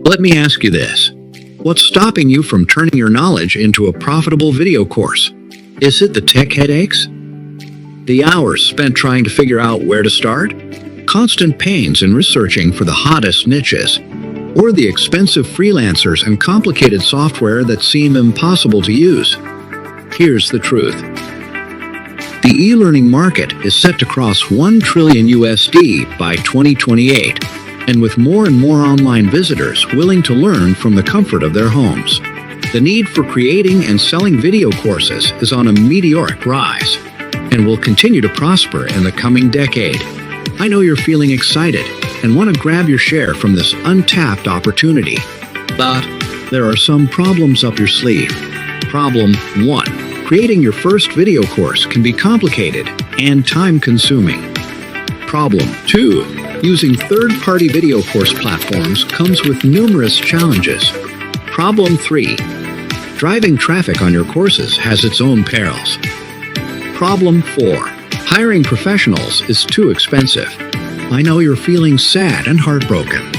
Let me ask you this. What's stopping you from turning your knowledge into a profitable video course? Is it the tech headaches? The hours spent trying to figure out where to start? Constant pains in researching for the hottest niches? Or the expensive freelancers and complicated software that seem impossible to use? Here's the truth. The e-learning market is set to cross 1 trillion USD by 2028, and with more and more online visitors willing to learn from the comfort of their homes, the need for creating and selling video courses is on a meteoric rise and will continue to prosper in the coming decade. I know you're feeling excited and want to grab your share from this untapped opportunity. But there are some problems up your sleeve. Problem 1. Creating your first video course can be complicated and time-consuming. Problem 2. Using third-party video course platforms comes with numerous challenges. Problem 3. Driving traffic on your courses has its own perils. Problem 4. Hiring professionals is too expensive. I know you're feeling sad and heartbroken.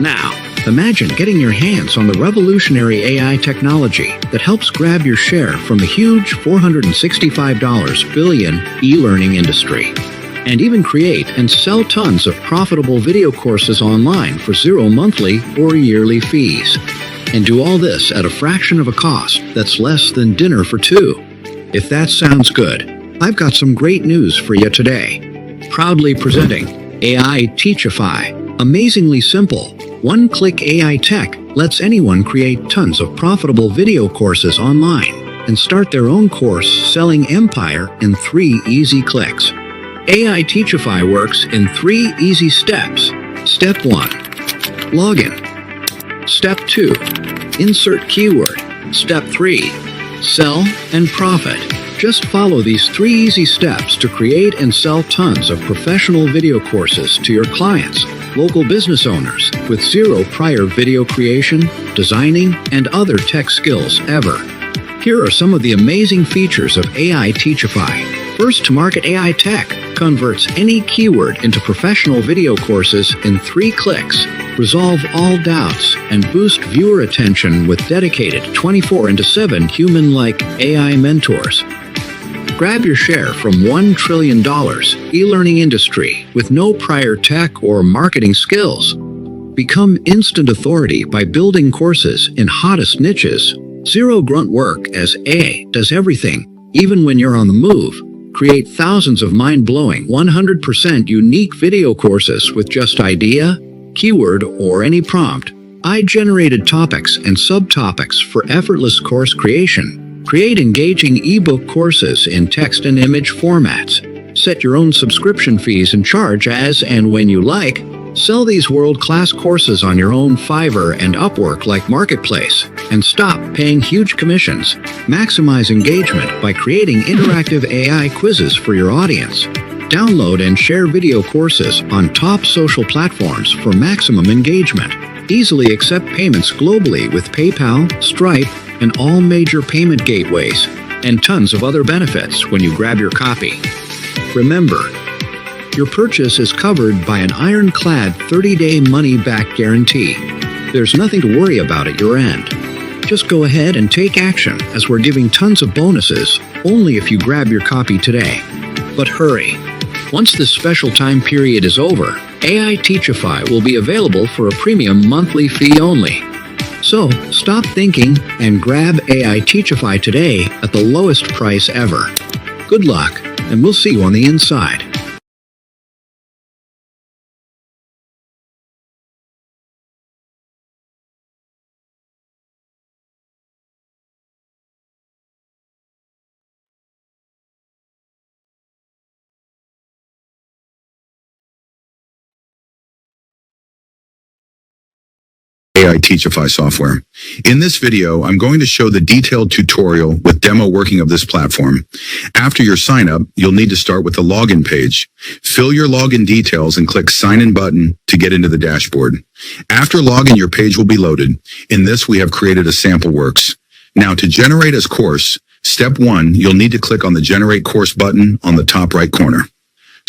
Now, imagine getting your hands on the revolutionary AI technology that helps grab your share from the huge $465 billion e-learning industry, and even create and sell tons of profitable video courses online for zero monthly or yearly fees. And do all this at a fraction of a cost that's less than dinner for two. If that sounds good, I've got some great news for you today. Proudly presenting AI Teachify. Amazingly simple, one-click AI tech lets anyone create tons of profitable video courses online and start their own course-selling empire in 3 easy clicks. AI Teachify works in 3 easy steps. Step 1. Login. Step 2. Insert keyword. Step 3. Sell and profit. Just follow these 3 easy steps to create and sell tons of professional video courses to your clients, local business owners, with zero prior video creation, designing, and other tech skills ever. Here are some of the amazing features of AI Teachify. First to market AI tech converts any keyword into professional video courses in 3 clicks. Resolve all doubts and boost viewer attention with dedicated 24/7 human-like AI mentors. Grab your share from $1 trillion e-learning industry with no prior tech or marketing skills. Become instant authority by building courses in hottest niches. Zero grunt work as AI does everything, even when you're on the move. Create thousands of mind-blowing 100% unique video courses with just idea, keyword, or any prompt. AI-generated topics and subtopics for effortless course creation. Create engaging ebook courses in text and image formats. Set your own subscription fees and charge as and when you like. Sell these world-class courses on your own Fiverr and Upwork like marketplace. And stop paying huge commissions. Maximize engagement by creating interactive AI quizzes for your audience. Download and share video courses on top social platforms for maximum engagement. Easily accept payments globally with PayPal, Stripe, and all major payment gateways, and tons of other benefits when you grab your copy. Remember, your purchase is covered by an ironclad 30-day money-back guarantee. There's nothing to worry about at your end. Just go ahead and take action, as we're giving tons of bonuses only if you grab your copy today. But hurry! Once this special time period is over, AI Teachify will be available for a premium monthly fee only. So, stop thinking and grab AI Teachify today at the lowest price ever. Good luck, and we'll see you on the inside. AI Teachify software. In this video, I'm going to show the detailed tutorial with demo working of this platform. After your sign up, you'll need to start with the login page. Fill your login details and click Sign In button to get into the dashboard. After login, your page will be loaded. In this, we have created a sample works. Now, to generate a course, step 1, you'll need to click on the Generate Course button on the top right corner.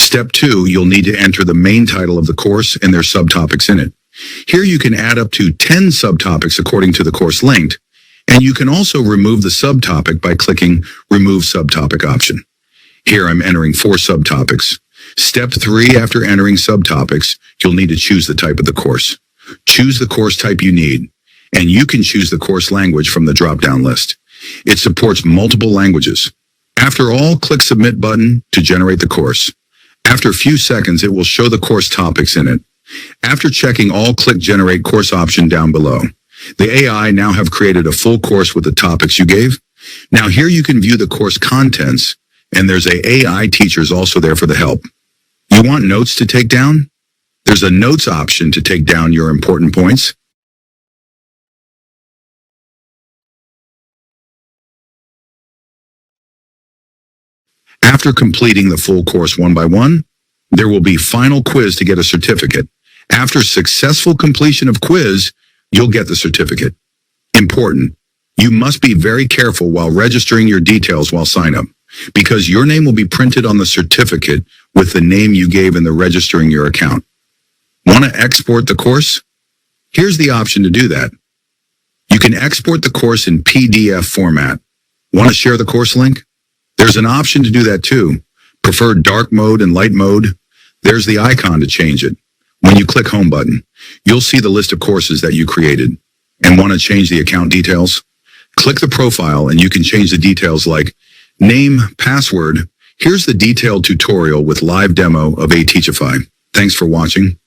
Step 2, you'll need to enter the main title of the course and their subtopics in it. Here you can add up to 10 subtopics according to the course length, and you can also remove the subtopic by clicking Remove Subtopic option. Here I'm entering 4 subtopics. Step 3, after entering subtopics, you'll need to choose the type of the course. Choose the course type you need, and you can choose the course language from the drop-down list. It supports multiple languages. After all, click Submit button to generate the course. After a few seconds, it will show the course topics in it. After checking all, click Generate Course option down below. The AI now have created a full course with the topics you gave. Now here you can view the course contents, and there's AI teachers also there for the help. You want notes to take down? There's a notes option to take down your important points. After completing the full course one by one, there will be final quiz to get a certificate. After successful completion of quiz, you'll get the certificate. Important. You must be very careful while registering your details while sign up, because your name will be printed on the certificate with the name you gave in the registering your account. Want to export the course? Here's the option to do that. You can export the course in PDF format. Want to share the course link? There's an option to do that too. Prefer dark mode and light mode? There's the icon to change it. When you click Home button, you'll see the list of courses that you created. And want to change the account details? Click the profile and you can change the details like name, password. Here's the detailed tutorial with live demo of Teachify. Thanks for watching.